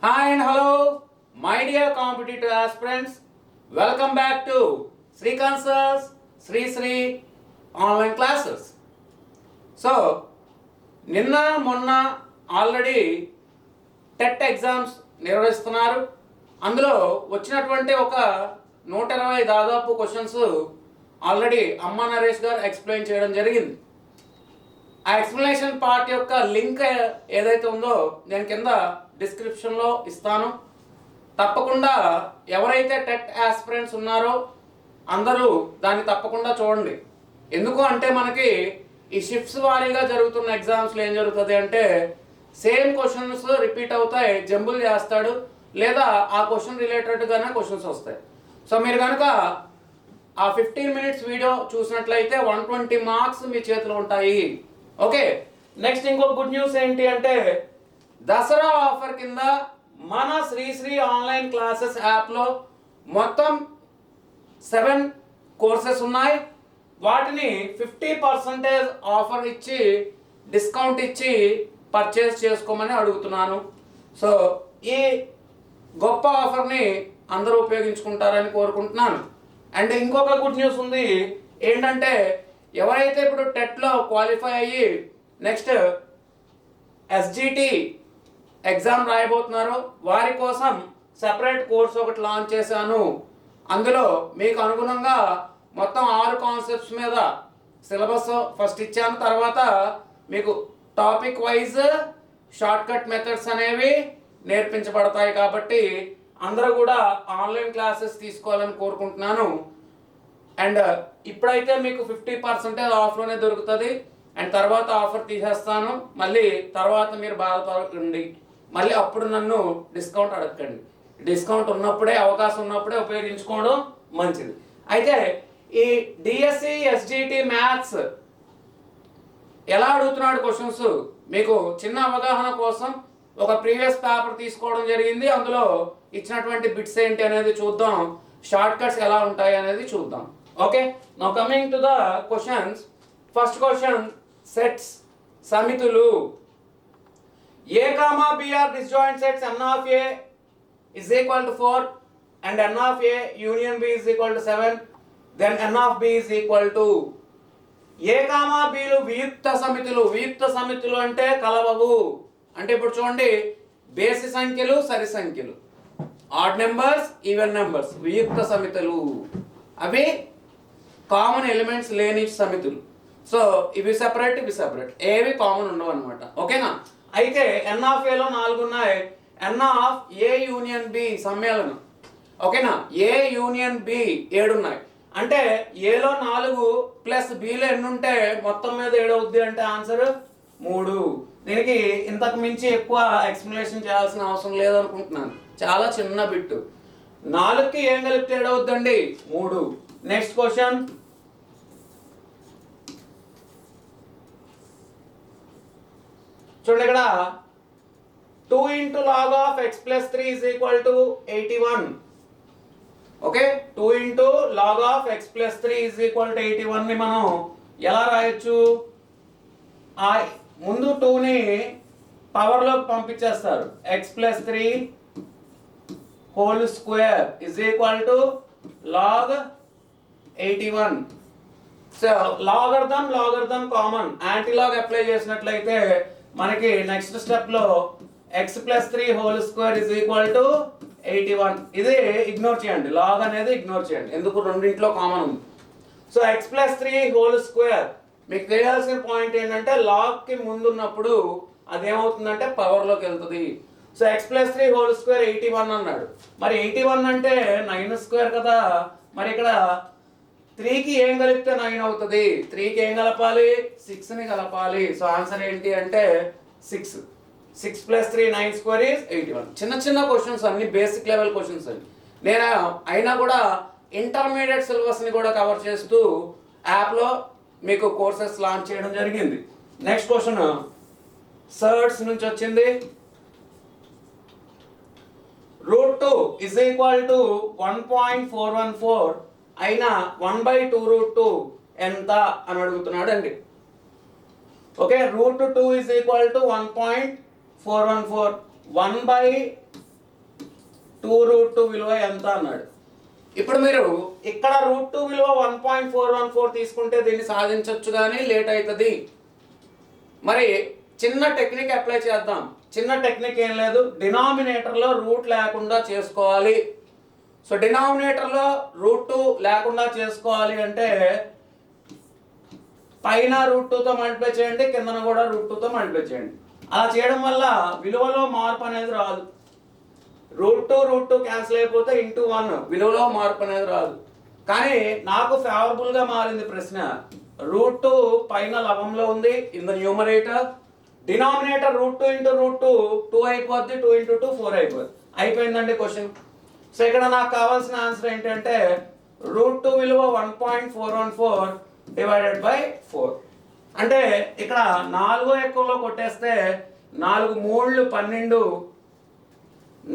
Hi and hello, my dear competitive aspirants. Welcome back to Srikanth Sir's Sri online classes. So, నిన్న మొన్న already TET exams నిర్వహిస్తున్నారు. అందులో వచ్చినటువంటి ఒక 120 దాదాపు క్వశ్చన్స్ ఆల్రెడీ అమ్మా నరేష్ గారు ఎక్స్ప్లెయిన్ చేయడం జరిగింది. ఆ ఎక్స్ప్లెనేషన్ పార్ట్ యొక్క లింక్ ఏదైతే ఉందో నేను కింద డిస్క్రిప్షన్లో ఇస్తాను. తప్పకుండా ఎవరైతే టెట్ ఆస్పిరెంట్స్ ఉన్నారో అందరూ దాన్ని తప్పకుండా చూడండి. ఎందుకు అంటే మనకి ఈ షిఫ్ట్స్ వారీగా జరుగుతున్న ఎగ్జామ్స్లో ఏం జరుగుతుంది అంటే సేమ్ క్వశ్చన్స్ రిపీట్ అవుతాయి, జంబుల్ చేస్తాడు, లేదా ఆ క్వశ్చన్ రిలేటెడ్గానే క్వశ్చన్స్ వస్తాయి. సో మీరు కనుక ఆ 15 minutes వీడియో చూసినట్లయితే 120 మార్క్స్ మీ చేతిలో ఉంటాయి. ఓకే, నెక్స్ట్ ఇంకో గుడ్ న్యూస్ ఏంటి అంటే దసరా ఆఫర్ కింద మన శ్రీ ఆన్లైన్ క్లాసెస్ యాప్లో మొత్తం 7 కోర్సెస్ ఉన్నాయి. వాటిని 50% ఆఫర్ ఇచ్చి డిస్కౌంట్ ఇచ్చి పర్చేస్ చేసుకోమని అడుగుతున్నాను. సో ఈ గొప్ప ఆఫర్ని అందరూ ఉపయోగించుకుంటారని కోరుకుంటున్నాను. అండ్ ఇంకొక గుడ్ న్యూస్ ఉంది ఏంటంటే ఎవరైతే ఇప్పుడు టెట్లో క్వాలిఫై అయ్యి నెక్స్ట్ ఎస్జిటి ఎగ్జామ్ రాయబోతున్నారో వారి కోసం సెపరేట్ కోర్స్ ఒకటి లాంచ్ చేశాను. అందులో మీకు అనుగుణంగా మొత్తం 6 కాన్సెప్ట్స్ మీద సిలబస్ ఫస్ట్ ఇచ్చాను. తర్వాత మీకు topic wise short cut methods అనేవి నేర్పించబడతాయి. కాబట్టి అందరూ కూడా ఆన్లైన్ క్లాసెస్ తీసుకోవాలని కోరుకుంటున్నాను. అండ్ ఇప్పుడైతే మీకు 50% ఆఫర్లోనే దొరుకుతుంది. అండ్ తర్వాత ఆఫర్ తీసేస్తాను. మళ్ళీ తర్వాత మీరు బాధపడకండి, మళ్ళీ అప్పుడు నన్ను డిస్కౌంట్ అడగండి. డిస్కౌంట్ ఉన్నప్పుడే, అవకాశం ఉన్నప్పుడే ఉపయోగించుకోవడం మంచిది. అయితే ఈ డిఎస్సి ఎస్జిటి మ్యాథ్స్ ఎలా అడుగుతున్నాడు క్వశ్చన్స్ మీకు చిన్న అవగాహన కోసం ఒక ప్రీవియస్ పేపర్ తీసుకోవడం జరిగింది. అందులో ఇచ్చినటువంటి బిట్స్ ఏంటి అనేది చూద్దాం, షార్ట్ కట్స్ ఎలా ఉంటాయి అనేది చూద్దాం. Okay, now coming to the questions. First question, sets సమితులు. A comma B are disjoint sets. N of A is equal to 4 and N of A union B is equal to 7. Then N of B is equal to A comma B లు వియుక్త సమితులు. వియుక్త సమితులు అంటే కలవవు. అంటే ఇప్పుడు చూడండి, బేసి సంఖ్యలు, సరి సంఖ్యలు, odd numbers, even numbers వియుక్త సమితులు. అవి కామన్ ఎలిమెంట్స్ లేని సమితులు. సో ఇవి సెపరేట్, ఇవి సెపరేట్, ఏవి కామన్ ఉండవు అనమాట. ఓకేనా? అయితే ఎన్ ఆఫ్ ఏలో 4 ఉన్నాయి. ఎన్ ఆఫ్ ఏ యూనియన్ బి సమ్మేళనం. ఓకేనా? ఏ యూనియన్ బి 7 ఉన్నాయి. అంటే ఏలో 4 ప్లస్ బిలో ఎన్ని ఉంటే మొత్తం మీద 7 అవుద్ది అంటే ఆన్సర్ 3. దీనికి ఇంతకు మించి ఎక్కువ ఎక్స్ప్లెనేషన్ చేయాల్సిన అవసరం లేదనుకుంటున్నాను. చాలా చిన్న బిట్. 4కి ఏం కలిపితే 7 అవుద్దండి? 3. నెక్స్ట్ క్వశ్చన్, చూడండి ఇక్కడ 2 into log of x plus 3 is equal to 81. Okay, 2 into log of x plus 3 is equal to 81 ని మనం ఎలా రాయొచ్చు? ఆ ముందు 2ని పవర్లోకి పంపించేస్తారు. x plus 3 whole square is equal to log 81. So logarithm common, antilog apply చేసినట్లయితే మనకి నెక్స్ట్ స్టెప్ లో x plus 3 whole square is equal to 81. ఇది ఇగ్నోర్ చేయండి, లాగ్ అనేది ఇగ్నోర్ చేయండి, ఎందుకు రెండింటిలో కామన్ ఉంది. So x plus 3 whole square మీకు తెలియాల్సిన పాయింట్ ఏంటంటే లాగ్ కి ముందున్నప్పుడు అదేమవుతుందంటే పవర్లోకి వెళ్తుంది. So x plus 3 whole square 81 అన్నాడు. మరి 81 అంటే 9 స్క్వేర్ కదా. మరి ఇక్కడ 3కి ఏం కలిపితే 9 అవుతుంది? 3కి ఏం కలపాలి? 6ని కలపాలి. సో ఆన్సర్ ఏంటి అంటే 6. 6 plus 3 9 square is 81. చిన్న చిన్న క్వశ్చన్స్ అన్ని బేసిక్ లెవెల్ క్వశ్చన్స్ అన్ని. నేను అయినా కూడా ఇంటర్మీడియట్ సిలబస్ని కూడా కవర్ చేస్తూ యాప్లో మీకు కోర్సెస్ లాంచ్ చేయడం జరిగింది. నెక్స్ట్ క్వశ్చన్ సర్ట్స్ నుంచి వచ్చింది. √2 is equal to 1.414 అయినా 1/2√2 ఎంత అని అడుగుతున్నాడు అండి. Okay, √2 is equal to 1.414. 1/2 2√2 విలువ ఎంత అన్నాడు. ఇప్పుడు మీరు ఇక్కడ √2 విలువ 1.414 తీసుకుంటే దీన్ని సాధించవచ్చు కానీ లేట్ అవుతుంది. మరి చిన్న టెక్నిక్ అప్లై చేద్దాం. చిన్న టెక్నిక్ ఏం లేదు, డినామినేటర్లో రూట్ లేకుండా చేసుకోవాలి. సో డినామినేటర్లో √2 లేకుండా చేసుకోవాలి అంటే పైన √2తో మల్టిప్లై చేయండి, కిందన కూడా √2తో మల్టిప్లై చేయండి. అలా చేయడం వల్ల విలువలో మార్పు అనేది రాదు. √2 క్యాన్సిల్ అయిపోతే ఇంటూ 1 విలువలో మార్పు అనేది రాదు. కానీ నాకు ఫేవరబుల్గా మారింది ప్రశ్న. √2 పైన లవంలో ఉంది in the numerator, denominator √2 into √2 2 అయిపోద్ది, 2 ఇంటూ 2 4 అయిపోద్ది. అయిపోయిందండి క్వశ్చన్. సో ఇక్కడ నాకు కావాల్సిన ఆన్సర్ ఏంటంటే √2 విలువ 1.414 డివైడెడ్ బై 4. అంటే ఇక్కడ 4 ఎక్కువలో కొట్టేస్తే 4 3 12,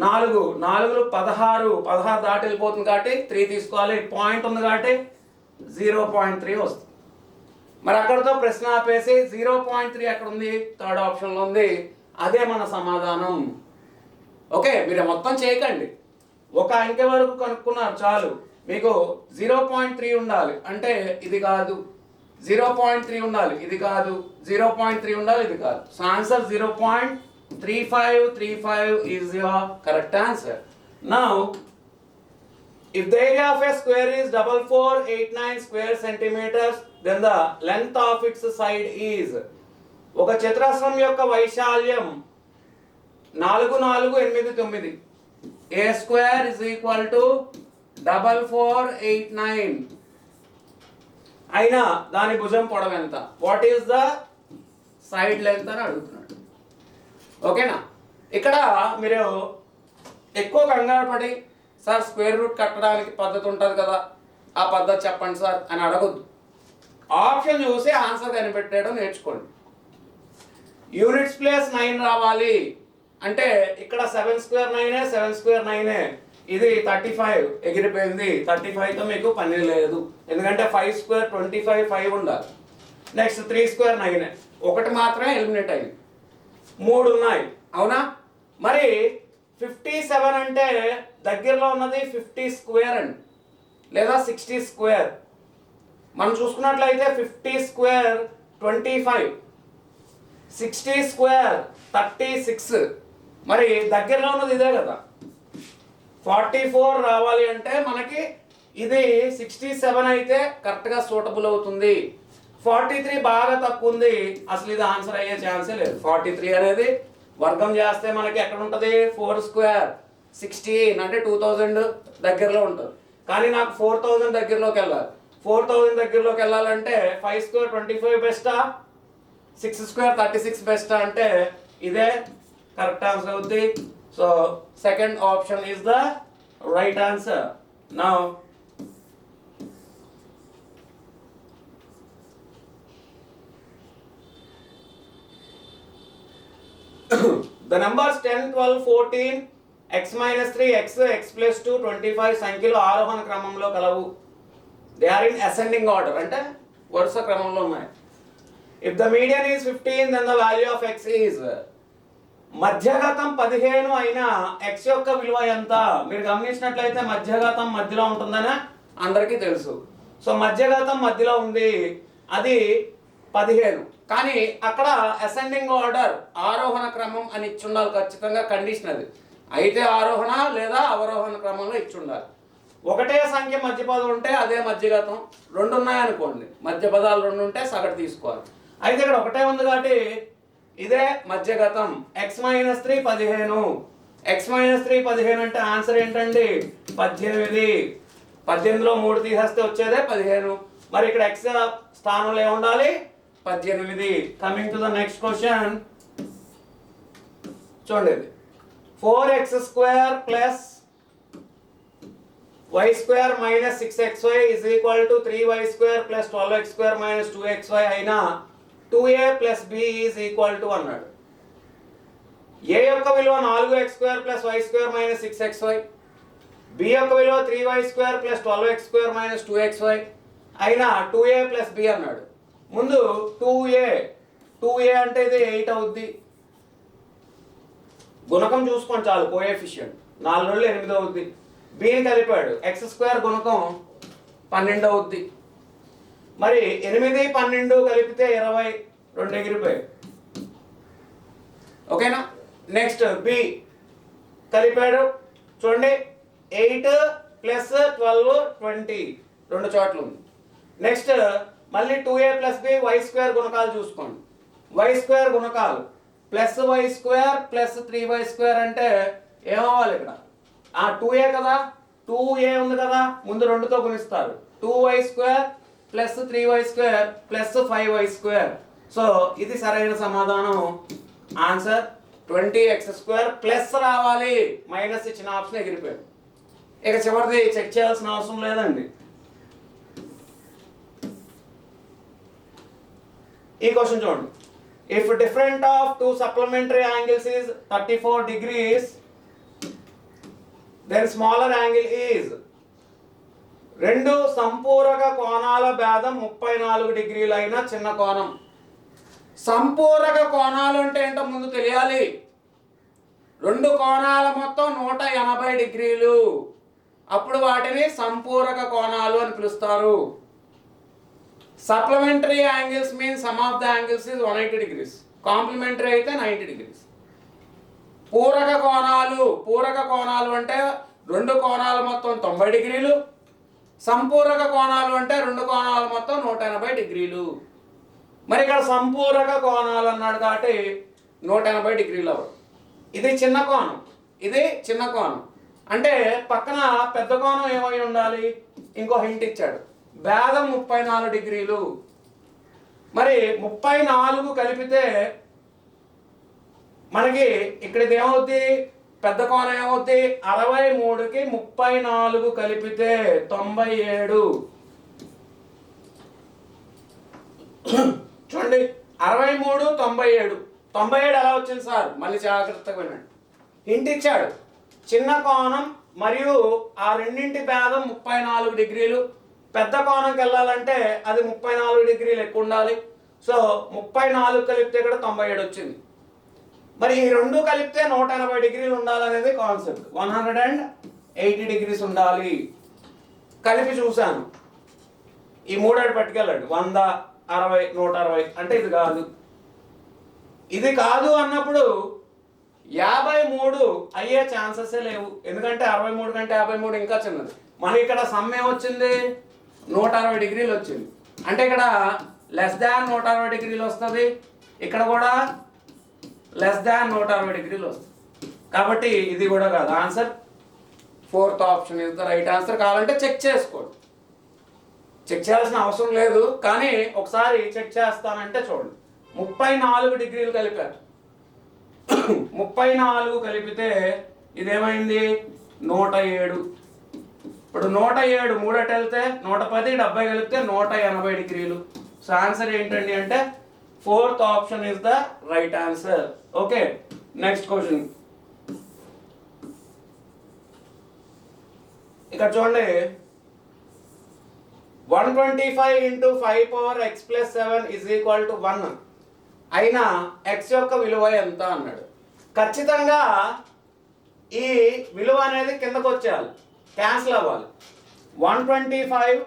4 4 16 దాటి వెళ్ళిపోతుంది కాబట్టి 3 తీసుకోవాలి. పాయింట్ ఉంది కాబట్టి 0.3 వస్తుంది. మరి అక్కడితో ప్రశ్న ఆపేసి 0.3 ఎక్కడ ఉంది, థర్డ్ ఆప్షన్లో ఉంది. అదే మన సమాధానం. ఓకే, మీరు మొత్తం చేయకండి, ఒక అంకె వరకు కనుక్కున్నారు చాలు. మీకు 0.3 ఉండాలి అంటే ఇది కాదు, 0.3 ఉండాలి ఇది కాదు, 0.3 ఉండాలి ఇది కాదు. So answer 0.3535 is your correct answer. Now, if the area of a square is 4489 square centimeters, then the length of its side is. ఒక చతురస్రం యొక్క వైశాల్యం 4489. A square is equal to 4489. అయినా దాని భుజం పొడవు ఎంత? What is the side length అని అడుగుతున్నాడు. ఓకేనా? ఇక్కడ మీరు ఎక్కువ కంగారు పడి సార్ స్క్వేర్ రూట్ కట్టడానికి పద్ధతి ఉంటుంది కదా, ఆ పద్ధతి చెప్పండి సార్ అని అడగొద్దు. ఆప్షన్ చూసి ఆన్సర్ కనిపెట్టడం నేర్చుకోండి. యూనిట్స్ ప్లేస్ 9 రావాలి అంటే ఇక్కడ 7 స్క్వేర్ 9, 7 స్క్వేర్ 9, ఇది 35 ఎగిరిపోయింది. 35తో మీకు పని లేదు, ఎందుకంటే 5 స్క్వేర్ 25, 5 ఉండాలి. నెక్స్ట్ 3 స్క్వేర్ 9, ఒకటి మాత్రమే ఎలిమినేట్ అయింది, 3 ఉన్నాయి. అవునా? మరి 57 అంటే దగ్గరలో ఉన్నది 50 స్క్వేర్ అండి, లేదా 60 స్క్వేర్. మనం చూసుకున్నట్లయితే 50 స్క్వేర్ 25, 60 స్క్వేర్ 36. మరి దగ్గరలో ఉన్నది ఇదే కదా. 44 రావాలి అంటే మనకి ఇది 67 అయితే కరెక్ట్గా సూటబుల్ అవుతుంది. 43 బాగా తక్కువ ఉంది, అసలు ఇది ఆన్సర్ అయ్యే ఛాన్సే లేదు. 43 అనేది వర్గం చేస్తే మనకి ఎక్కడ ఉంటుంది, 4 స్క్వేర్ 16 అంటే 2000 దగ్గరలో ఉంటుంది. కానీ నాకు 4000 దగ్గరలోకి వెళ్ళాలి. 4000 దగ్గరలోకి వెళ్ళాలంటే 5 స్క్వేర్ 25 బెస్టా, 6 స్క్వేర్ 36 బెస్టా అంటే ఇదే కరెక్ట్ ఆన్సర్ అవుతుంది. So second option is the right answer. Now the numbers 10, 12, 14, x minus 3, x plus 2, 25 సంఖ్యలు ఆరోహణ క్రమంలో కలవు. They are in ascending order అంటే వరుస క్రమంలో ఉన్నాయి. If the median is 15 then the value of x is. మధ్యఘాతం 15 అయినా x యొక్క విలువ ఎంత? మీరు గమనించినట్లయితే మధ్యఘాతం మధ్యలో ఉంటుందని అందరికీ తెలుసు. సో మధ్యఘాతం మధ్యలో ఉంది, అది 15. కానీ అక్కడ అసెండింగ్ ఆర్డర్ ఆరోహణ క్రమం అని ఇచ్చి ఉండాలి ఖచ్చితంగా, కండిషన్ అది. అయితే ఆరోహణ లేదా అవరోహణ క్రమంలో ఇచ్చి ఉండాలి. ఒకటే సంఖ్య మధ్య పదం ఉంటే అదే మధ్యఘాతం, 2 ఉన్నాయనుకోండి మధ్య పదాలు 2 ఉంటే సగటు తీసుకోవాలి. అయితే ఇక్కడ ఒకటే ఉంది కాబట్టి ఇదే మధ్యఘాతం. x minus 3 15, x minus 3 15 అంటే ఆన్సర్ ఏంటండి 18. 18లో 3 తీసేస్తే వచ్చేదే 15. మరి ఇక్కడ x స్థానంలో ఏ ఉండాలి, 18. Coming to the next question చూడండి. 4x square plus y square minus 6xy is equal to 3y square plus 12x square minus 2xy అయినా 2a plus b is equal to అన్నాడు. a యొక్క విలువ 4x square plus y square minus 6xy, b యొక్క విలువ 3y square plus 12x square minus 2xy అయినా 2a plus b అన్నాడు. ముందు 2a అంటే ఇది 8 అవుద్ది. గుణకం చూసుకోండి చాలు, కోఎఫిషియంట్ 4 2 8 అవుద్ది. బిని కలిపాడు, ఎక్స్ స్క్వేర్ గుణకం 12 అవుద్ది. మరి 8 12 కలిపితే 20, 2 ఎగిరిపోయాయి. ఓకేనా. నెక్స్ట్ బి కలిపాడు చూడండి, 8 ప్లస్ 12 20 2 చోట్ల ఉంది. నెక్స్ట్ మళ్ళీ 2a plus B why square గుణకాలు చూసుకోండి. వై స్క్వేర్ గుణకాలు plus Y square plus 3y square అంటే ఏమవ్వాలి ఇక్కడ? 2a కదా, 2a ఉంది కదా, ముందు 2తో గుణిస్తారు. 2y square plus 3y square plus 5y square. So ఇది సరైన సమాధానం. ఆన్సర్ 20x స్క్వేర్ ప్లస్ రావాలి, మైనస్ ఇచ్చిన ఆప్షన్ ఎగిరిపోయాడు. ఇక చివరిది చెక్ చేయాల్సిన అవసరం లేదండి. ఈ క్వశ్చన్ చూడండి. If different of two supplementary angles is 34 degrees, then smaller angle is. రెండు సంపూరక కోణాల భేదం 34 డిగ్రీలు అయిన చిన్న కోణం. సంపూరక కోణాలు అంటే ఏంటో ముందు తెలియాలి. రెండు కోణాల మొత్తం 180 డిగ్రీలు, అప్పుడు వాటిని సంపూరక కోణాలు అని పిలుస్తారు. Supplementary angles mean sum of the angles is 180 degrees, complementary అయితే 90 degrees. పూరక కోణాలు అంటే రెండు కోణాలు మొత్తం 90 డిగ్రీలు, సంపూరక కోణాలు అంటే రెండు కోణాలు మొత్తం 180 డిగ్రీలు. మరి ఇక్కడ సంపూరక కోణాలు అన్నాడు కాబట్టి 180 డిగ్రీలు అవ్వదు. ఇది చిన్న కోణం, ఇది చిన్న కోణం అంటే పక్కన పెద్ద కోణం ఏమై ఉండాలి? ఇంకో హింట్ ఇచ్చాడు, భేదం 34 డిగ్రీలు. మరి 34 కలిపితే మనకి ఇక్కడ ఇది ఏమవుద్ది? పెద్ద కోణం ఏమవుద్ది? 63కి 34 కలిపితే 97. చూడండి 63 97. 97 ఎలా వచ్చింది సార్? మళ్ళీ జాగ్రత్తగా వినండి. హింట్ ఇచ్చాడు, చిన్న కోణం మరియు ఆ రెండింటి భేదం 34 డిగ్రీలు. పెద్ద కోణంకి వెళ్ళాలంటే అది 34 డిగ్రీలు ఎక్కువ ఉండాలి. సో 34 కలిపితే ఇక్కడ 97 వచ్చింది. మరి ఈ రెండు కలిపితే 180 డిగ్రీలు ఉండాలనేది కాన్సెప్ట్. 180 డిగ్రీస్ ఉండాలి. కలిపి చూశాను, ఈ మూడేడు పట్టుకెళ్ళండి, 100 60 160 అంటే ఇది కాదు. ఇది కాదు అన్నప్పుడు 53 అయ్యే ఛాన్సెసే లేవు, ఎందుకంటే 63 కంటే 53 ఇంకా చిన్నది. మనకి ఇక్కడ సమ్ ఏమొచ్చింది? 160 డిగ్రీలు వచ్చింది. అంటే ఇక్కడ లెస్ దాన్ 160 డిగ్రీలు వస్తుంది, ఇక్కడ కూడా లెస్ దాన్ 160 డిగ్రీలు వస్తుంది. కాబట్టి ఇది కూడా కాదు. Answer 4th option is the right answer. కావాలంటే చెక్ చేసుకోండి, చెక్ చేయాల్సిన అవసరం లేదు, కానీ ఒకసారి చెక్ చేస్తానంటే చూడండి. 34 డిగ్రీలు కలిపారు, 34 కలిపితే ఇదేమైంది? 107. ఇప్పుడు 107 3 వెళ్తే 110, 70 కలిపితే 180 డిగ్రీలు. సో ఆన్సర్ ఏంటండి అంటే 4th option is the right answer. Okay, next question. ఇక్కడ చూడండి, 125 into 5 power x plus 7 is equal to 1 అయినా x యొక్క విలువ ఎంత అన్నాడు. ఖచ్చితంగా ఈ విలువ అనేది కిందకు వచ్చేయాలి, క్యాన్సిల్ అవ్వాలి. 125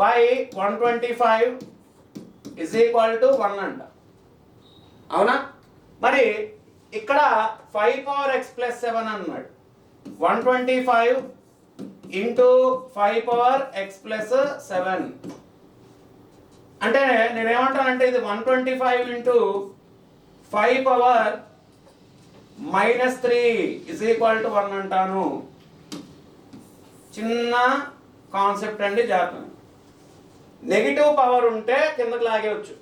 by 125 is equal to 1 అంట, అవునా? మరి ఇక్కడ 5 power x plus 7 అన్నాడు. 125 into 5 power x plus 7 అంటే నేనేమంటానంటే ఇది 125 into 5 power minus 3 is equal to 1 అంటాను. చిన్న కాన్సెప్ట్ అండి, జాగ్రత్త. నెగిటివ్ పవర్ ఉంటే కిందకి లాగేయచ్చు.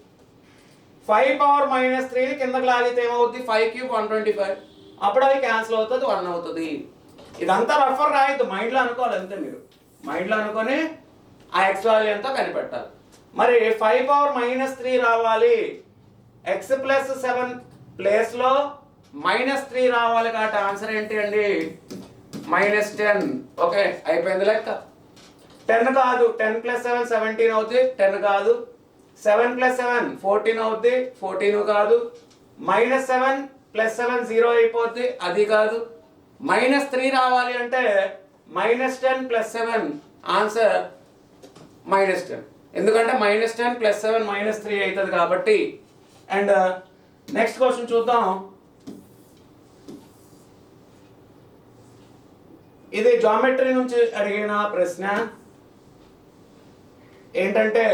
5 power minus 3 కిందకి లాగితే ఏమవుతుంది? 5 cube 125, అప్పుడు అది క్యాన్సిల్ అవుతుంది, 1 అవుతుంది. ఇదంతా రఫర్ రాయద్దు, మైండ్లో అనుకోవాలి అంతే. మీరు మైండ్లో అనుకొని ఆ ఎక్స్ వాల్యూ ఎంతో కనిపెట్టాలి. మరి 5 power minus 3 రావాలి, ఎక్స్ ప్లస్ 7 ప్లేస్లో -3 రావాలి. కాబట్టి ఆన్సర్ ఏంటి అండి? -10. ఓకే, అయిపోయింది లెక్క. 10 కాదు, 10 plus 7 17 అవుతుంది. 10 కాదు, 7 + 7 14 అవుద్ది, 14 కాదు. -7 + 7 0 అయిపోద్ది, అది కాదు. -3 రావాలి అంటే -10 + 7 ఆన్సర్ -10. ఎందుకంటే -10 + 7 -3 అవుతుంది కాబట్టి. అండ్ నెక్స్ట్ క్వశ్చన్ చూద్దాం. ఇది జామెట్రీ నుంచి అడిగిన ప్రశ్న. ఏంటంటే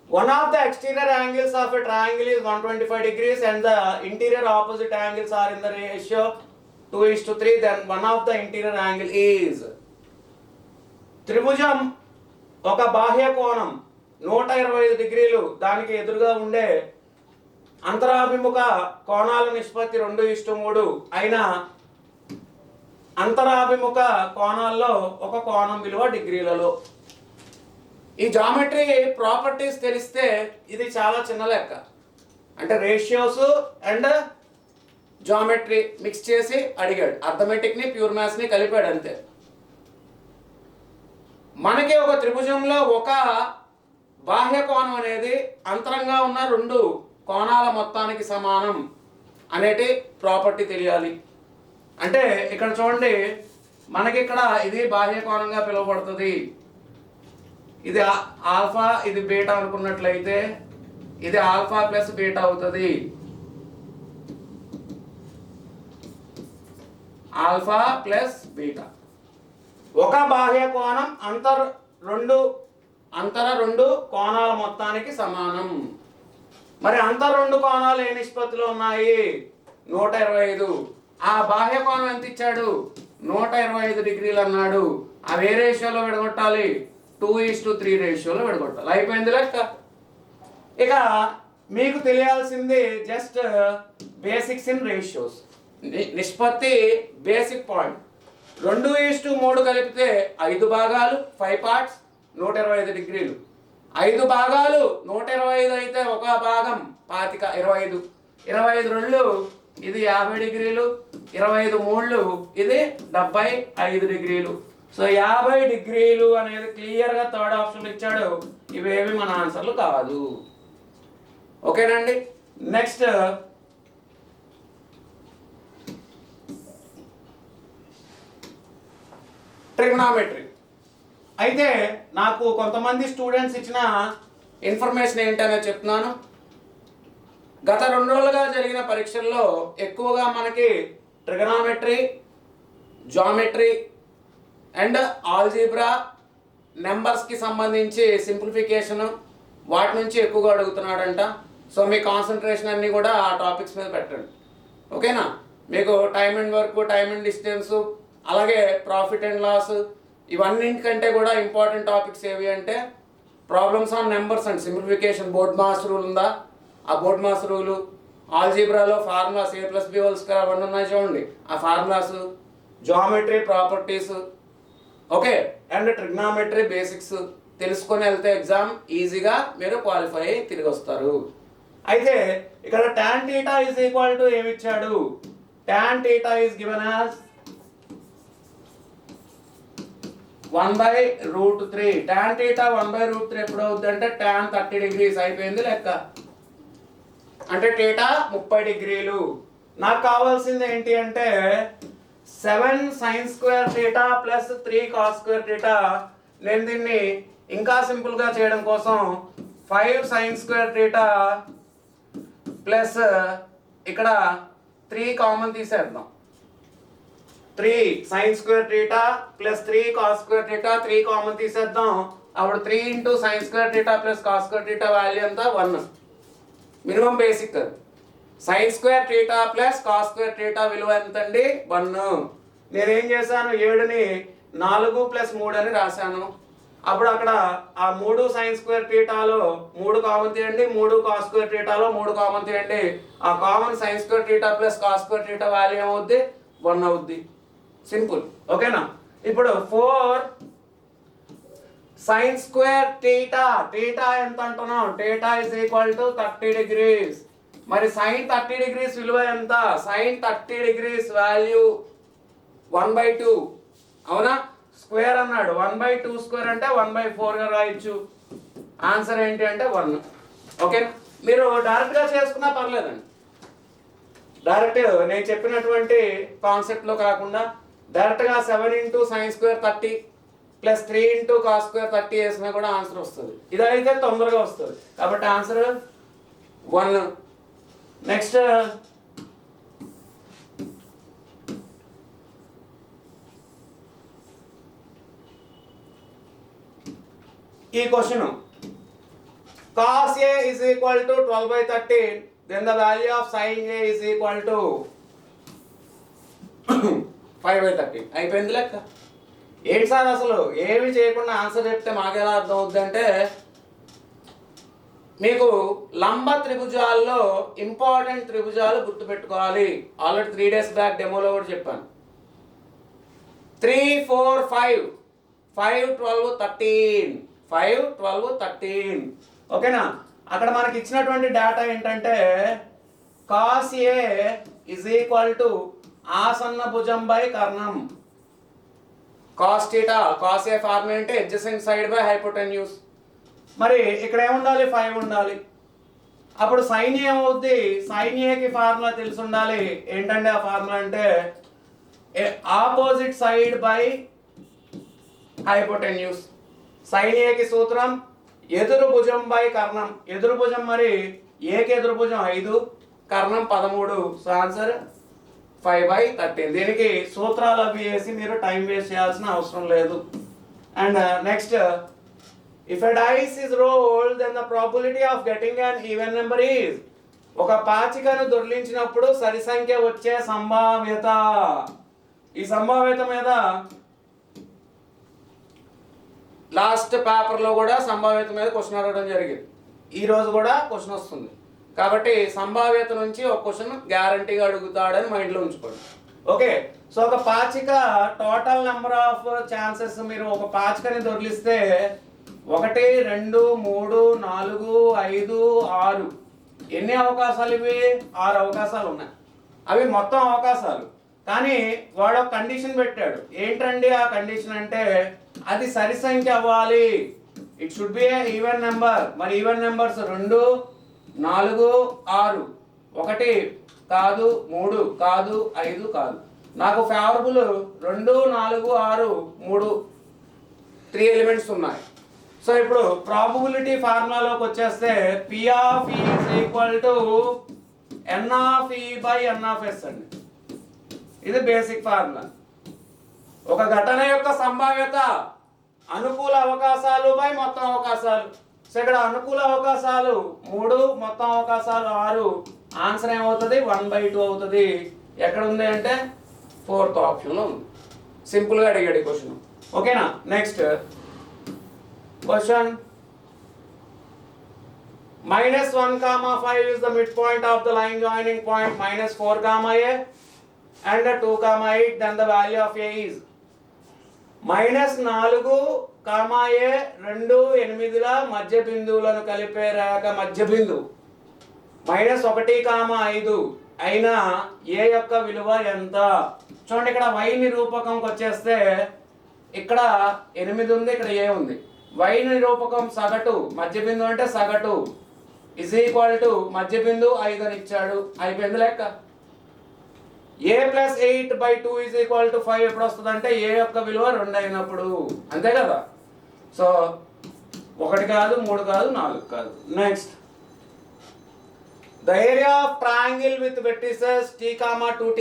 one of the exterior angles of a triangle is 125 degrees and the interior opposite angles are in the ratio 2:3, then one of the interior angle is. త్రిభుజం ఒక బాహ్య కోణం 125 డిగ్రీలు, దానికి ఎదురుగా ఉండే అంతరాభిముఖ కోణాల నిష్పత్తి 2:3 అయిన అంతరాభిముఖ కోణాల్లో ఒక కోణం విలువ డిగ్రీలలో. ఈ జామెట్రీ ప్రాపర్టీస్ తెలిస్తే ఇది చాలా చిన్న లెక్క. అంటే రేషియోస్ అండ్ జామెట్రీ మిక్స్ చేసి అడిగాడు. అర్థమెటిక్ని ప్యూర్ మ్యాథ్స్ని కలిపాడు అంతే. మనకి ఒక త్రిభుజంలో ఒక బాహ్య కోణం అనేది అంతరంగా ఉన్న 2 కోణాల మొత్తానికి సమానం అనేటి ప్రాపర్టీ తెలియాలి. అంటే ఇక్కడ చూడండి, మనకి ఇక్కడ ఇది బాహ్య కోణంగా పిలువబడుతుంది. ఇది ఆల్ఫా, ఇది బీటా అనుకున్నట్లయితే ఇది ఆల్ఫా ప్లస్ బీటా అవుతుంది. Alpha plus beta. ఒక బాహ్య కోణం అంతర రెండు కోణాల మొత్తానికి సమానం. మరి అంతర 2 కోణాలు ఏ నిష్పత్తిలో ఉన్నాయి? 125. ఆ బాహ్య కోణం ఎంత ఇచ్చాడు? 125 డిగ్రీలు అన్నాడు. అవి ఏ రేషియోలో విడగొట్టాలి? 2:3 రేషియోలో విడగొట్టాలి. అయిపోయింది లెక్క. ఇక మీకు తెలియాల్సింది జస్ట్ బేసిక్స్ ఇన్ రేషియోస్. నిష్పత్తి బేసిక్ పాయింట్. 2:3 కలిపితే 5 భాగాలు, 5 పార్ట్స్, 125 డిగ్రీలు. 5 భాగాలు 125 అయితే ఒక భాగం 25, 25. 25 రెండు ఇది 50 డిగ్రీలు, 25 మూళ్ళు ఇది 75 డిగ్రీలు. సో 50 డిగ్రీలు అనేది క్లియర్గా థర్డ్ ఆప్షన్ ఇచ్చాడు. ఇవేవి మన ఆన్సర్లు కాదు. ఓకేనండి. Next trigonometry. అయితే నాకు కొంతమంది స్టూడెంట్స్ ఇచ్చిన ఇన్ఫర్మేషన్ ఏంటనే చెప్తున్నాను. గత 2 రోజులుగా జరిగిన పరీక్షల్లో ఎక్కువగా మనకి ట్రిగనామెట్రీ, జామెట్రీ అండ్ ఆల్జీబ్రా, నెంబర్స్కి సంబంధించి సింప్లిఫికేషన్ వాటి నుంచి ఎక్కువగా అడుగుతున్నాడంట. సో మీ కాన్సన్ట్రేషన్ అన్నీ కూడా ఆ టాపిక్స్ మీద పెట్టండి. ఓకేనా? మీకు time and work, time and distance, అలాగే ప్రాఫిట్ అండ్ లాస్, ఇవన్నింటికంటే కూడా ఇంపార్టెంట్ టాపిక్స్ ఏవి అంటే problems on numbers and simplification. BODMAS rule ఉందా? ఆ బోర్డ్ మాస్ రూలు, ఆల్జీబ్రాలో ఫార్ములాస్ a+b² అవన్నీ ఉన్నాయి చూడండి, ఆ formulas, geometry properties. Okay. And trigonometry basics తెలుసుకొని వెళ్తే ఎగ్జామ్ ఈజీగా మీరు క్వాలిఫై అయ్యి తిరిగి వస్తారు. అయితే ఇక్కడ tan θ ఈజ్ ఈక్వల్ టు ఏమి ఇచ్చాడు? tan θ is given as 1/√3. tan θ 1/√3 ఎప్పుడు అవుతుంది అంటే tan 30 degrees. అయిపోయింది లెక్క. అంటే θ 30 డిగ్రీలు. నాకు కావాల్సింది ఏంటి అంటే 7 sin² θ ప్లస్ 3 cos² θ. నేను దీన్ని ఇంకా సింపుల్గా చేయడం కోసం 5 sin² θ ప్లస్ ఇక్కడ 3 కామన్ తీసేద్దాం. 3 sin² θ ప్లస్ 3 cos² θ, 3 కామన్ తీసేద్దాం. అప్పుడు 3 × sin² θ ప్లస్ cos² θ వాల్యూ ఎంత? 1. Minimum basic. sin² θ plus cos² θ విలువ ఎంత అండి? 1. నేనేం చేశాను? 7ని 4 + 3 అని రాశాను. అప్పుడు అక్కడ ఆ 3 sin² θలో 3 కామన్ తీయండి, 3 cos² θలో 3 కామన్ తీయండి. ఆ common sin² θ plus cos² θ value ఏమవుద్ది? 1 అవుద్ది. సింపుల్. ఓకేనా? ఇప్పుడు 4 sin² θ ఎంత అంటున్నాం? θ ఈజ్ ఈక్వల్ టు 30 degrees. మరి sin 30 degrees విలువ ఎంత? sin 30 degrees value 1/2. అవునా? స్క్వేర్ అన్నాడు. 1/2² అంటే 1/4గా రాయొచ్చు. ఆన్సర్ ఏంటి అంటే 1. ఓకేనా? మీరు డైరెక్ట్గా చేసుకున్నా పర్లేదండి. డైరెక్ట్ నేను చెప్పినటువంటి కాన్సెప్ట్లో కాకుండా డైరెక్ట్గా 7 into sine square 30 plus 3 into cos square 30 వేసినా కూడా ఆన్సర్ వస్తుంది. ఇదైతే తొందరగా వస్తుంది కాబట్టి ఆన్సర్ 1. నెక్స్ట్ ఈ question cos A is equal to 12/13, then the value of sin A is equal to 5/13. అయిపోయింది లెక్క. ఏంటి సార్ అసలు ఏమి చేయకుండా ఆన్సర్ చెప్తే మాకెలా అర్థం అవుద్ది అంటే, మీకు లంబ త్రిభుజాల్లో ఇంపార్టెంట్ త్రిభుజాలు గుర్తుపెట్టుకోవాలి. ఆల్రెడీ 3 days బ్యాక్ డెమోలో కూడా చెప్పాను. 3, 4, 5, 5, 12, 13, 5, 12, 13. ఓకేనా? అక్కడ మనకి ఇచ్చినటువంటి డేటా ఏంటంటే cos A is equal to ఆసన్న భుజం బై కర్ణం. cos θ, cos A ఫార్ములా అంటే adjacent side బై హైపోటెన్యూస్. మరి ఇక్కడ ఏముండాలి? 5 ఉండాలి. అప్పుడు sin A ఏమవుద్ది? sin A కి ఫార్ములా తెలిసి ఉండాలి. ఏంటంటే ఆ ఫార్ములా అంటే opposite side by hypotenuse. sin A కి సూత్రం ఎదురు భుజం బై కర్ణం. ఎదురు భుజం మరి ఏకి ఎదురు భుజం 5, కర్ణం 13. So answer 5/13. దీనికి సూత్రాలు అవి వేసి మీరు టైం వేస్ట్ చేయాల్సిన అవసరం లేదు. And next, if a dice is rolled then the probability of getting an even number is. ఒక పాచికను దొర్లించినప్పుడు సరి సంఖ్య వచ్చే సంభావ్యత. ఈ సంభావ్యత మీద లాస్ట్ పేపర్లో కూడా సంభావ్యత మీద క్వశ్చన్ అడగడం జరిగింది. ఈరోజు కూడా క్వశ్చన్ వస్తుంది కాబట్టి సంభావ్యత నుంచి ఒక క్వశ్చన్ గ్యారంటీగా అడుగుతాడని మైండ్లో ఉంచుకోండి. ఓకే, సో ఒక పాచిక టోటల్ నెంబర్ ఆఫ్ ఛాన్సెస్, మీరు ఒక పాచికని దొరికిస్తే 1, 2, 3, 4, 5, 6 ఎన్ని అవకాశాలు? ఇవి 6 అవకాశాలు ఉన్నాయి. అవి మొత్తం అవకాశాలు. కానీ వాడు ఒక కండిషన్ పెట్టాడు. ఏంటండి ఆ కండిషన్ అంటే, అది సరి సంఖ్య అవ్వాలి. It should be A even number. మరి ఈవెన్ నెంబర్స్ 2, 4, 6. 1 కాదు, 3 కాదు, 5 కాదు. నాకు ఫేవరబుల్ 2, 4, 6, 3 3 ఎలిమెంట్స్ ఉన్నాయి. సో ఇప్పుడు ప్రాబబిలిటీ ఫార్ములాలోకి వచ్చేస్తే P of E is equal to N of E by N of S అండి. ఇది బేసిక్ ఫార్ములా. ఒక ఘటన యొక్క సంభావ్యత అనుకూల అవకాశాలు బై మొత్తం అవకాశాలు. సో ఇక్కడ అనుకూల అవకాశాలు 3, మొత్తం అవకాశాలు 6. ఆన్సర్ ఏమవుతుంది? 1/2 అవుతుంది. ఎక్కడ ఉంది అంటే 4th ఆప్షన్లో ఉంది. సింపుల్గా అడిగాడు ఈ క్వశ్చన్. ఓకేనా? Next question. -1, 5 is the midpoint of the line joining point -4, A and 2, 8. Then the value of A is -4, A 2, 8ల మధ్య బిందువులను కలిపే రేఖ మధ్య బిందువు -1, 5 అయినా A యొక్క విలువ ఎంత? చూడండి, ఇక్కడ y నిరూపకంకి వచ్చేస్తే ఇక్కడ 8 ఉంది, ఇక్కడ A ఉంది. y నిరూపకం సగటు, మధ్య బిందువు అంటే సగటు is equal to మధ్య బిందువు 5 అని ఇచ్చాడు. అయిపోయింది లెక్క. A + 8/2 is equal to 5 ఎప్పుడు వస్తుంది అంటే A యొక్క విలువ 2 అయినప్పుడు. అంతే కదా? సో 1 కాదు, 3 కాదు, 4 కాదు. Next, the area of triangle with vertices t, 2t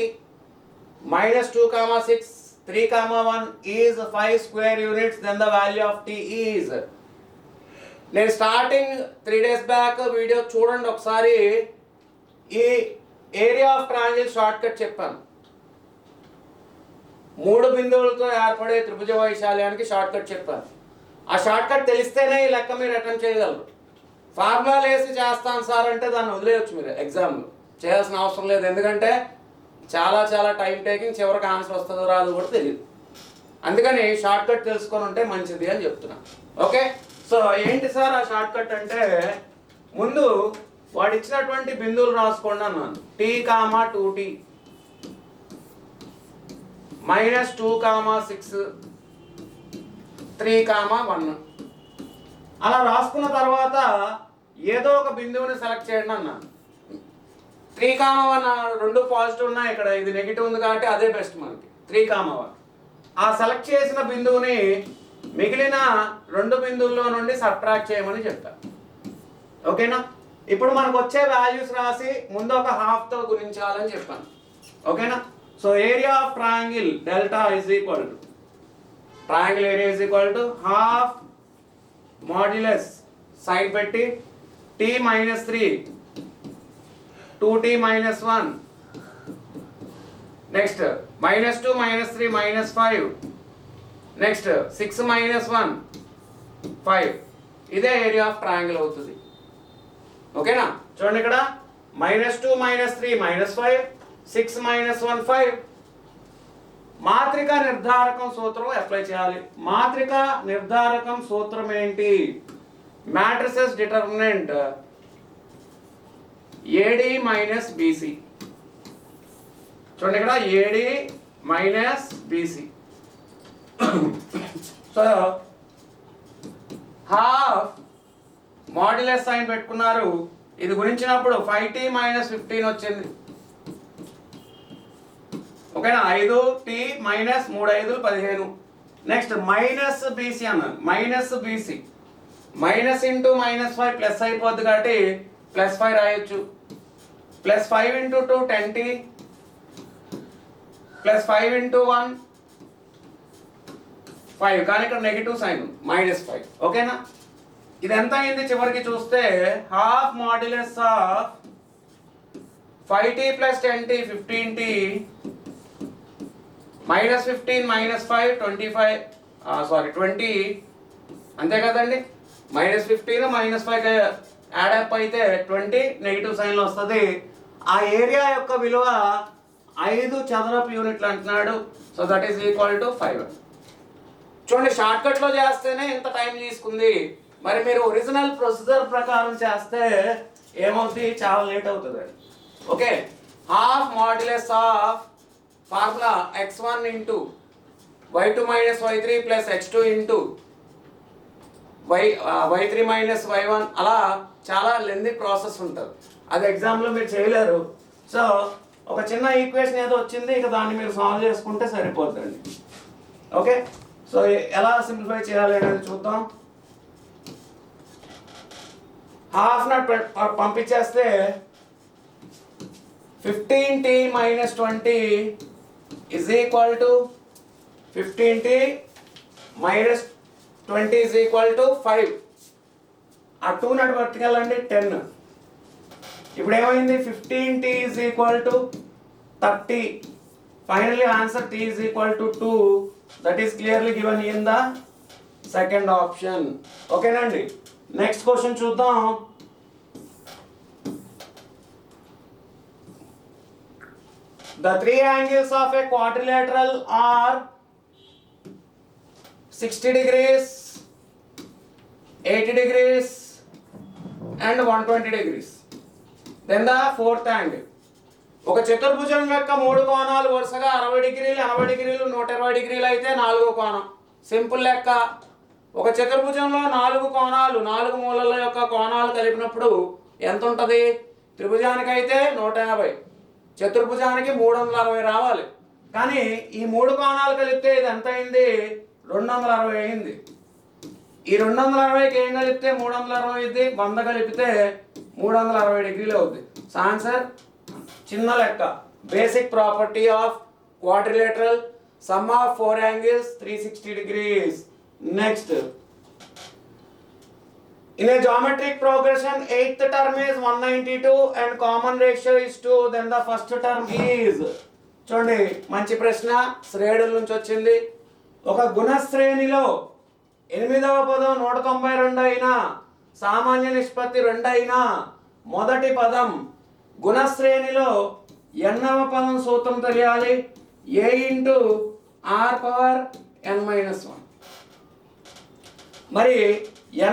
-2, 6, 3, 1 is 5 square units. Then the value of t is. నేను స్టార్టింగ్ 3 days బ్యాక్ వీడియో చూడండి ఒకసారి. ఈ area of triangle short cut చెప్పాను. 3 బిందువులతో ఏర్పడే త్రిభుజ వైశాల్యానికి షార్ట్ కట్ చెప్పాను. ఆ షార్ట్ కట్ తెలిస్తేనే ఈ లెక్క మీరు అటెంప్ట్ చేయగలరు. ఫార్ములాలు వేసి చేస్తాను సార్ అంటే దాన్ని వదిలేయచ్చు. మీరు ఎగ్జామ్లో చేయాల్సిన అవసరం లేదు. ఎందుకంటే చాలా చాలా టైం టేకింగ్, చివరికి ఆన్సర్ వస్తుందో రాదు కూడా తెలియదు. అందుకని షార్ట్ కట్ తెలుసుకొని ఉంటే మంచిది అని చెప్తున్నా. ఓకే, సో ఏంటి సార్ ఆ షార్ట్ కట్ అంటే, ముందు వాడు ఇచ్చినటువంటి బిందువులు రాసుకోండి అన్నాను. t, 2t -2, 6, 3, 1 అలా రాసుకున్న తర్వాత ఏదో ఒక బిందువుని సెలెక్ట్ చేయండి అన్నాను. 3,1 రెండు పాజిటివ్ ఉన్నాయి, ఇక్కడ ఇది నెగిటివ్ ఉంది కాబట్టి అదే బెస్ట్ మనకి. 3,1 ఆ సెలెక్ట్ చేసిన బిందువుని మిగిలిన రెండు బిందువుల్లో నుండి సబ్ట్రాక్ట్ చేయమని చెప్తాను. ఓకేనా? ఇప్పుడు మనకు వచ్చే వాల్యూస్ రాసి ముందు ఒక హాఫ్తో గుణించాలని చెప్పాను. ఓకేనా? So area of triangle delta is equal to triangle area is equal to half modulus sign పెట్టి t minus 3 2t minus 1 next minus 2 minus 3 minus 5 next 6 minus 1 5 ఇదే ఏరియా ఆఫ్ ట్రయాంగిల్ అవుతుంది. ఓకేనా? చూడండి ఇక్కడ -2 -3 -5 6 -1 5. మాత్రిక నిర్ధారకం సూత్రం అప్లై చేయాలి. మాత్రిక నిర్ధారకం సూత్రం ఏంటి? matrices determinant AD minus BC. చూడండి ఇక్కడ AD minus BC. So half modulus sign పెట్టుకున్నారు, ఇది గుణించినప్పుడు 5t minus 15 వచ్చింది. ఓకేనా? 5t minus 3 5 15. Next minus BC అన్నారు. Minus BC minus into -5 plus అయిపోద్ది కాబట్టి +5 రాయొచ్చు. +5 ఇంటూ 2 10t +5 ఇంటూ 1 5, కానీ ఇక్కడ నెగిటివ్ సైన్ -5. ఓకేనా? ఇది ఎంత అయింది చివరికి చూస్తే half modulus of 5t + 10t 15t -15 -5 25 20 అంతే కదండి. -15 -5 యాడ్ అప్ అయితే 20 నెగిటివ్ సైన్లో వస్తుంది. ఆ ఏరియా యొక్క విలువ 5 చదరపు యూనిట్లు అంటున్నాడు. So that is equal to 5. చూడండి, షార్ట్కట్లో చేస్తేనే ఇంత టైం తీసుకుంది. మరి మీరు ఒరిజినల్ ప్రొసీజర్ ప్రకారం చేస్తే ఏమవుతుంది? చాలా లేట్ అవుతుంది. Okay, half modulus of formula x1 into y2 minus y3 plus x2 into y3 minus y1, అలా చాలా లెంతీ ప్రాసెస్ ఉంటుంది. అది ఎగ్జామ్లో మీరు చేయలేరు. సో ఒక చిన్న ఈక్వేషన్ ఏదో వచ్చింది, ఇక దాన్ని మీరు సాల్వ్ చేసుకుంటే సరిపోతుందండి. ఓకే, సో ఎలా సింప్లిఫై చేయాలి అనేది చూద్దాం. హాఫ్ నాట్ పంపించేస్తే 15t minus 20 is equal to 15t minus 20 is equal to 5. ఆ 2 నాట్ పట్టుకెళ్ళండి 10. ఇప్పుడు ఏమైంది? 15t is equal to 30. Finally answer t is equal to 2. That is clearly given in the second option. ఓకేనండి, నెక్స్ట్ క్వశ్చన్ చూద్దాం. The three angles of a quadrilateral are 60 degrees, 80 degrees and 120 degrees. Then the fourth angle. ఒక చతుర్భుజం యొక్క 3 కోణాలు వరుసగా 60 డిగ్రీలు 80 డిగ్రీలు 120 డిగ్రీలు అయితే 4వ కోణం. సింపుల్ లెక్క. ఒక చతుర్భుజంలో 4 కోణాలు 4 మూలల యొక్క కోణాలు కలిపినప్పుడు ఎంత ఉంటుంది? త్రిభుజానికి అయితే 150, చతుర్భుజానికి 360 రావాలి. కానీ ఈ 3 కోణాలు కలిపితే ఇది ఎంత అయింది? 260 అయింది. ఈ 260కి ఏం కలిపితే 360 అయింది, 100 కలిపితే 360 డిగ్రీలు అవుతుంది. సో ఆన్సర్ చిన్న లెక్క. Basic property of quadrilateral, some of 4 angles 360 degrees. Next, in a geometric progression, 8th term is 192 and common ratio is 2, then the first term is. చూడండి, మంచి ప్రశ్న, శ్రేణుల నుంచి వచ్చింది. ఒక గుణశ్రేణిలో 8వ పదం 192 అయినా, సామాన్య నిష్పత్తి 2 అయినా, మొదటి పదం గుణశ్రేణిలో nవ పదం సూత్రం తెలియాలి. a into r power n-1. మరి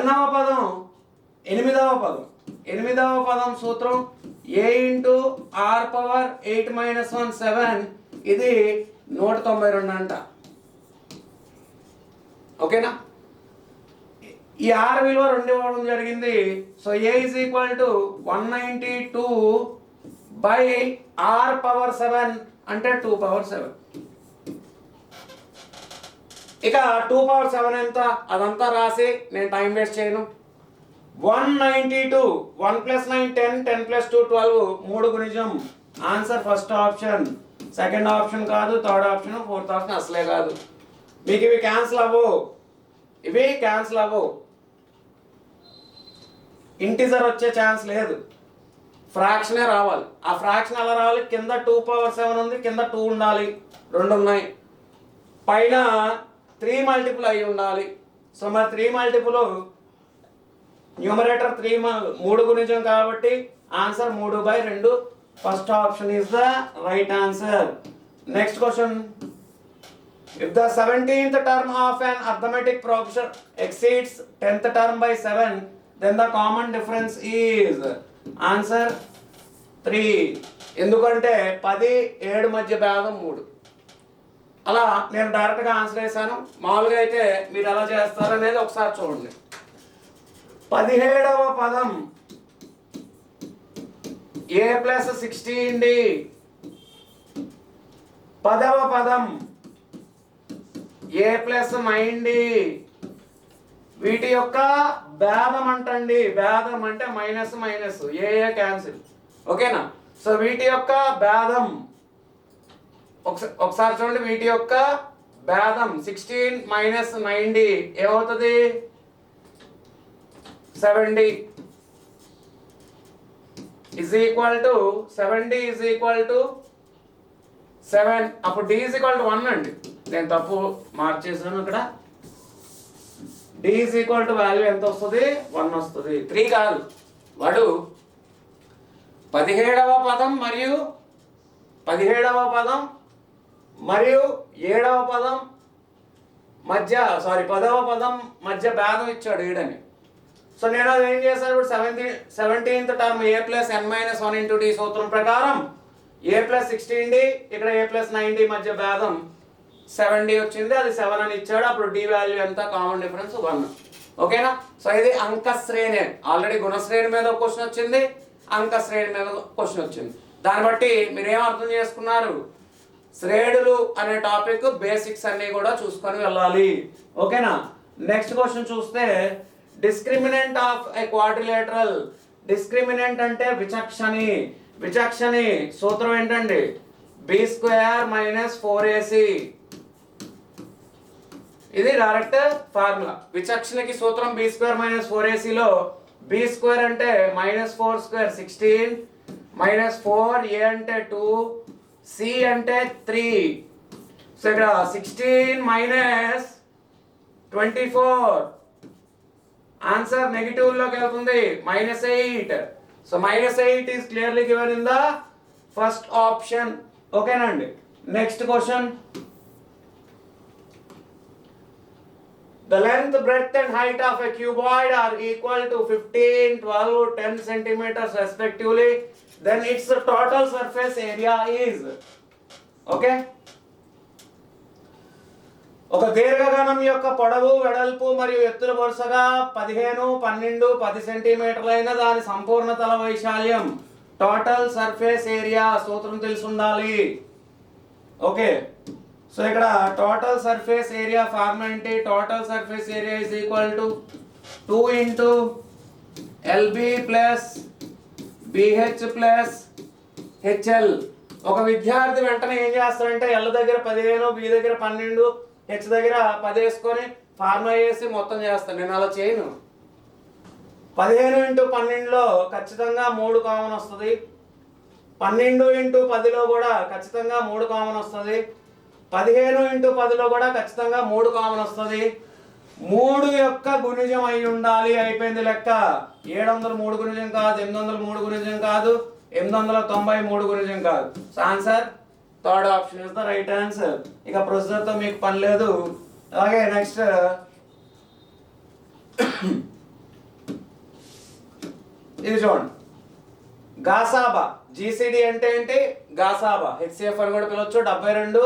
nవ పదం 8వ పదం సూత్రం a ఇంటూ r పవర్ 8-1 7. ఇది 192 అంట. ఓకేనా? ఈ ఆర్ విలువ 2 ఇవ్వడం జరిగింది. So A is equal to 192 by R power 7 అంటే 2 పవర్ 7. ఇక 2 పవర్ 7 ఎంత అదంతా రాసి నేను టైం వేస్ట్ చేయను. 192 1 + 9 10 10 + 2 12 3 గుణిజం. Answer first option, second option కాదు, థర్డ్ ఆప్షన్, ఫోర్త్ ఆప్షన్ అసలే కాదు. మీకు ఇవి క్యాన్సిల్ అవ్వవు, ఇవి క్యాన్సిల్ అవ్వవు. ఇంటిజర్ వచ్చే ఛాన్స్ లేదు, ఫ్రాక్షనే రావాలి. ఆ ఫ్రాక్షన్ ఎలా రావాలి? కింద 2 పవర్ 7 ఉంది, కింద 2 ఉండాలి, 2 ఉన్నాయి, పైన 3 మల్టిపుల్ అయి ఉండాలి. సో మరి 3 మల్టిపుల్ న్యూమరేటర్ 3 గుణిజం కాబట్టి answer 3/2. First option is the right answer. Next question. If the 17th term of an arithmetic proportion exceeds 10th term by 7, then the common difference is answer 3. ఎందుకంటే 10 7 మధ్య భేదం 3. అలా నేను డైరెక్ట్గా ఆన్సర్ వేసాను. మామూలుగా అయితే మీరు ఎలా చేస్తారు అనేది ఒకసారి చూడండి. 17వ పదం a + 16d. 10వ పదం a + 9d. వీటి యొక్క భేదం అంటండి. భేదం అంటే మైనస్ మైనస్, ఏ క్యాన్సిల్, ఓకేనా? సో వీటి యొక్క భేదం ఒకసారి చూడండి. వీటి యొక్క భేదం 16 - 9d ఏమవుతుంది? 7d is equal to 7d is equal to 7. అప్పుడు d is equal to 1 అండి. నేను తప్పు మార్చేసాను ఇక్కడ. d is equal to value ఎంత వస్తుంది? 1 వస్తుంది, 3 కాదు. వాడు 17వ పదం మరియు 17వ పదం మరియు 7వ పదం మధ్య 10వ పదం మధ్య భేదం ఇచ్చాడు ఈడని. సో నేను అది ఏం చేశాను? ఇప్పుడు 17th term a + n - 1 × d సూత్రం ప్రకారం a + 16d, ఇక్కడ a + 9d మధ్య భేదం 7d వచ్చింది, అది 7 అని ఇచ్చాడు. అప్పుడు d వాల్యూ ఎంత? Common difference 1. ఓకేనా? సో ఇది అంక శ్రేణి. ఆల్రెడీ గుణశ్రేణి మీద ఒక క్వశ్చన్ వచ్చింది, అంక శ్రేణి మీద క్వశ్చన్ వచ్చింది. దాన్ని బట్టి మీరు ఏం అర్థం చేసుకున్నారు? శ్రేణులు అనే టాపిక్ బేసిక్స్ అన్ని కూడా చూసుకొని వెళ్ళాలి, ఓకేనా? నెక్స్ట్ క్వశ్చన్ చూస్తే discriminant of a quadrilateral. Discriminant అంటే విచక్షణి. విచక్షణి సూత్రం ఏంటండి? b² - 4ac. ఇది డైరెక్ట్ ఫార్ములా. విచక్షణకి సూత్రం b² - 4ac లో b² అంటే -4² 16, -4 a అంటే 2, c అంటే 3. సో ఇక్కడ 16 - 24 ఆన్సర్ నెగిటివ్ లోకి వెళ్తుంది, -8. So -8 is clearly given in the first option, ఓకేనండి? Next question. The length, breadth and height of a cuboid are equal to 15, 12, 10 centimeters respectively. Then its total surface area is, okay? ఒక దీర్ఘఘనం యొక్క పొడవు, వెడల్పు మరియు ఎత్తుల వరుసగా 15, 12, 10 సెంటీమీటర్లైన దాని సంపూర్ణ తల వైశాల్యం, టోటల్ సర్ఫేస్ ఏరియా సూత్రం తెలిసి ఉండాలి, ఓకే? సో ఇక్కడ టోటల్ సర్ఫేస్ ఏరియా ఫార్ములా ఏంటి? Total surface area is equal to 2 × LB + BH + HL. ఒక విద్యార్థి వెంటనే ఏం చేస్తాడంటే L దగ్గర 15, B దగ్గర 12, H దగ్గర 10 వేసుకొని ఫార్ములా వేసి మొత్తం చేస్తాను. నేను అలా చేయను. 15 × 12లో ఖచ్చితంగా 3 కామన్ వస్తుంది. 12 × 10లో కూడా ఖచ్చితంగా 3 కామన్ వస్తుంది. 15 × 10లో కూడా ఖచ్చితంగా 3 కామన్ వస్తుంది. 3 యొక్క గుణిజం అయి ఉండాలి. అయిపోయింది లెక్క. 703 గుణిజం కాదు, 803 గుణిజం కాదు, 893 గుణిజం కాదు. So answer third option is the right answer. ఇక ప్రొసీజర్తో మీకు పని లేదు. అలాగే నెక్స్ట్ ఇది చూడండి. గాసాబా జీసీడీ అంటే ఏంటి? గాసాబా హెచ్సిఎఫ్ అని కూడా పిలవచ్చు. 72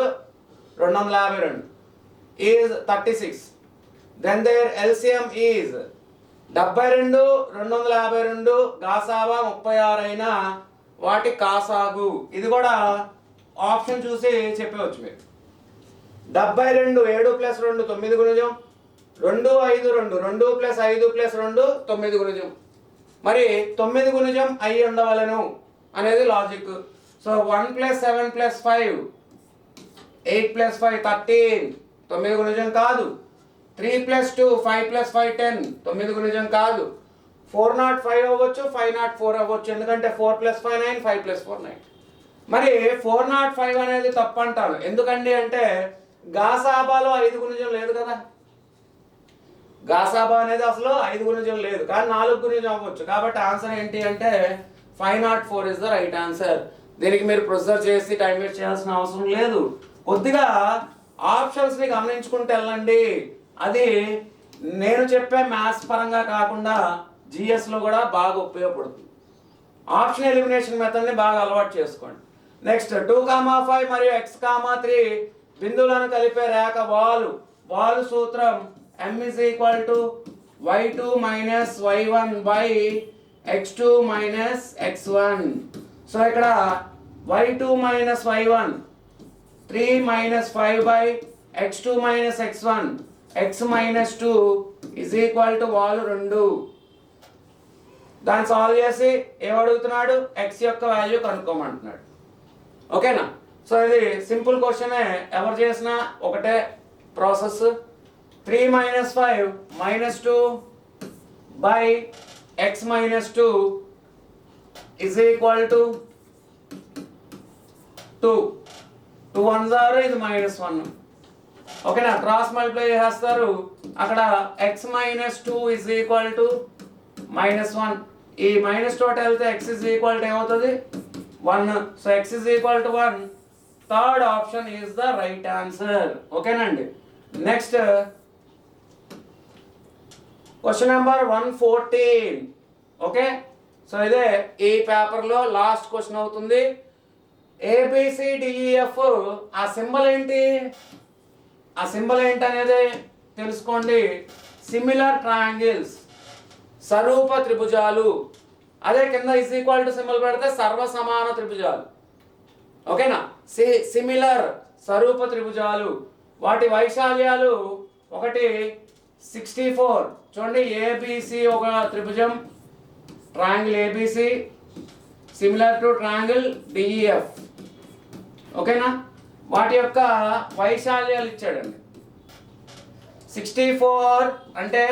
252 is 36. Then their LCM is 72 252 గాసాబా 36 అయినా వాటి కాసాగు. ఇది కూడా ఆప్షన్ చూసి చెప్పవచ్చు మీరు. 72 7 + 2 9 గుణిజం, 2 5 2 2 + 5 + 2 9 గుణిజం. మరి 9 గుణిజం అయి ఉండవలను అనేది లాజిక్. సో 1 + 7 + 5 8 + 5 13 9 గుణిజం కాదు. 3 + 2 5 + 5 10 9 గుణిజం కాదు. 405 అవ్వచ్చు, 504 అవ్వచ్చు, ఎందుకంటే 4 + 5 9 5 + 4 9. మరి 405 అనేది తప్పు అంటాను. ఎందుకండి అంటే గాసాబాలో 5 గుణిజం లేదు కదా. గాసాబా అనేది అసలు 5 గుణిజం లేదు, కానీ 4 గుణిజం అవ్వచ్చు. కాబట్టి ఆన్సర్ ఏంటి అంటే 504 ఇస్ ద రైట్ ఆన్సర్. దీనికి మీరు ప్రొసీజర్ చేసి టైం వేస్ట్ చేయాల్సిన అవసరం లేదు. కొద్దిగా ఆప్షన్స్ని గమనించుకుంటూ వెళ్ళండి. అది నేను చెప్పే మ్యాథ్స్ పరంగా కాకుండా జిఎస్లో కూడా బాగా ఉపయోగపడుతుంది. ఆప్షన్ ఎలిమినేషన్ మెథడ్ని బాగా అలవాటు చేసుకోండి. నెక్స్ట్ 2,5 మరియు x,3 బిందువులను కలిపే రేఖ వాలు సూత్రం m is equal to y2 minus y1 by x2 minus x1. So ఇక్కడ y2 minus y1 3 minus 5 by x2 minus x1 x minus 2 is equal to వాలు 2. దాన్ని సాల్వ్ చేసి ఏమడుగుతున్నాడు, x యొక్క వాల్యూ కనుక్కోమంటున్నాడు. ఓకేనా. సో ఇది సింపుల్ క్వశ్చనే, ఎవరు చేసినా ఒకటే process. 3 minus 5 minus 2 by x minus 2 is equal to 2. 2 1s are ఇది -1. ఓకేనా. క్రాస్ మల్టిప్లై చేస్తారు. అక్కడ x minus 2 is equal to -1. ఈ మైనస్ తోటి వెళ్తే x is equal to ఏమవుతుంది 1. సో x is equal to 1. Third option is the right answer. ఓకేనండి. Next question number 114. Okay. So ఇదే ఈ పేపర్లో లాస్ట్ క్వశ్చన్ అవుతుంది. ABCDEF ఆ సింబల్ ఏంటి, ఆ సింబల్ ఏంటి అనేది తెలుసుకోండి. సిమిలర్ ట్రయాంగిల్స్, సరూప త్రిభుజాలు. అదే కింద ఇస్ ఈక్వల్ టు సింబల్ పెడితే సర్వ సమాన త్రిభుజాలు. ఓకేనా. సిమిలర్ సరూప త్రిభుజాలు, వాటి వైశాల్యాలు ఒకటి 64. చూడండి, ఏబిసి ఒక త్రిభుజం, triangle ABC similar to triangle DEF. ఓకేనా. వాటి యొక్క వైశాల్యాలు ఇచ్చాడండి. 64 అంటే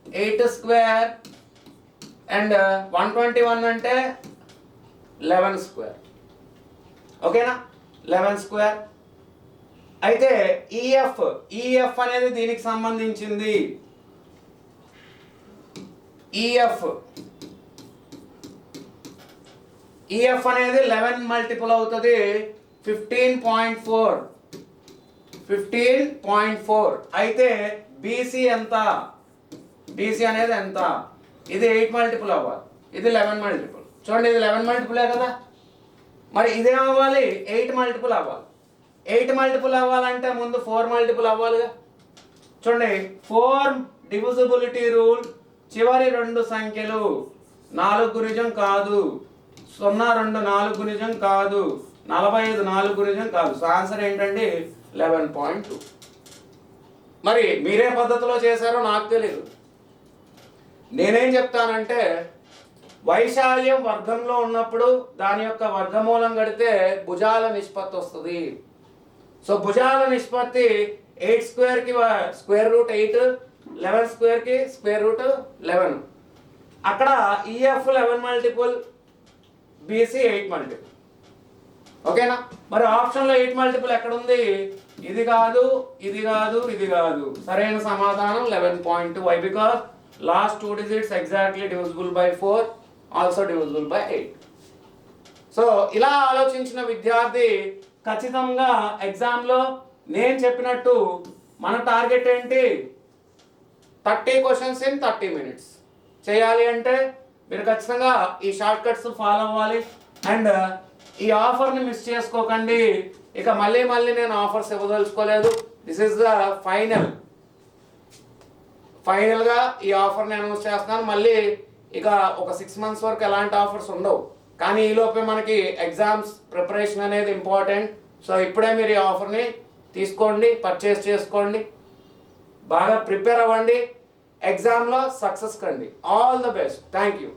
8 స్క్వేర్ అండ్ 121 అంటే 11 స్క్వేర్. ఓకేనా, 11 స్క్వేర్. అయితే ఈఎఫ్ అనేది దీనికి సంబంధించింది. ఈఎఫ్ అనేది 11 మల్టిపుల్ అవుతుంది 15.4. అయితే బీసీ ఎంత, బీసీ అనేది ఎంత, ఇది 8 మల్టిపుల్ అవ్వాలి, ఇది 11 మల్టిపుల్. చూడండి, ఇది 11 మల్టిపులే కదా. మరి ఇదేమవ్వాలి 8 మల్టిపుల్ అవ్వాలి. 8 మల్టిపుల్ అవ్వాలంటే ముందు 4 మల్టిపుల్ అవ్వాలిగా. చూడండి, 4 డివిజిబిలిటీ రూల్, చివరి 2 సంఖ్యలు 4 గుణిజం కాదు, 02 4 గుణిజం కాదు, 45 4 గుణిజం కాదు. సో ఆన్సర్ ఏంటండి 11.2. మరి మీరే పద్ధతిలో చేశారో నాకు తెలియదు. నేనేం చెప్తానంటే వైశాల్యం వర్గంలో ఉన్నప్పుడు దాని యొక్క వర్గమూలం కడితే భుజాల నిష్పత్తి వస్తుంది. సో భుజాల నిష్పత్తి 8 స్క్వేర్కి స్క్వేర్ రూట్ 8, 11 స్క్వేర్కి స్క్వేర్ రూట్ 11. అక్కడ ఈఎఫ్ 11 మల్టిపుల్, బీసీ 8 మల్టిపుల్. ఓకేనా. మరి ఆప్షన్లో 8 మల్టిపుల్ ఎక్కడ ఉంది? ఇది కాదు, ఇది కాదు, ఇది కాదు. సరైన సమాధానం 11.2. Why? Because last 2 digits exactly divisible by 4, also divisible by 8. So ఇలా ఆలోచించిన విద్యార్థి ఖచ్చితంగా ఎగ్జామ్లో నేను చెప్పినట్టు మన టార్గెట్ ఏంటి, 30 క్వశ్చన్స్ ఇన్ 30 minutes చేయాలి. అంటే మీరు ఖచ్చితంగా ఈ షార్ట్ కట్స్ ఫాలో అవ్వాలి. అండ్ ఈ ఆఫర్ని మిస్ చేసుకోకండి. ఇక మళ్ళీ నేను ఆఫర్స్ ఇవ్వదలుచుకోలేదు. దిస్ ఈస్ ద ఫైనల్గా ఈ ఆఫర్ని అనౌన్స్ చేస్తున్నాను. మళ్ళీ ఇక ఒక 6 months వరకు ఎలాంటి ఆఫర్స్ ఉండవు. కానీ ఈలోపే మనకి ఎగ్జామ్స్ ప్రిపరేషన్ అనేది ఇంపార్టెంట్. సో ఇప్పుడే మీరు ఈ ఆఫర్ని తీసుకోండి, పర్చేస్ చేసుకోండి, బాగా ప్రిపేర్ అవ్వండి, ఎగ్జామ్లో సక్సెస్ కండి. All the best. Thank you.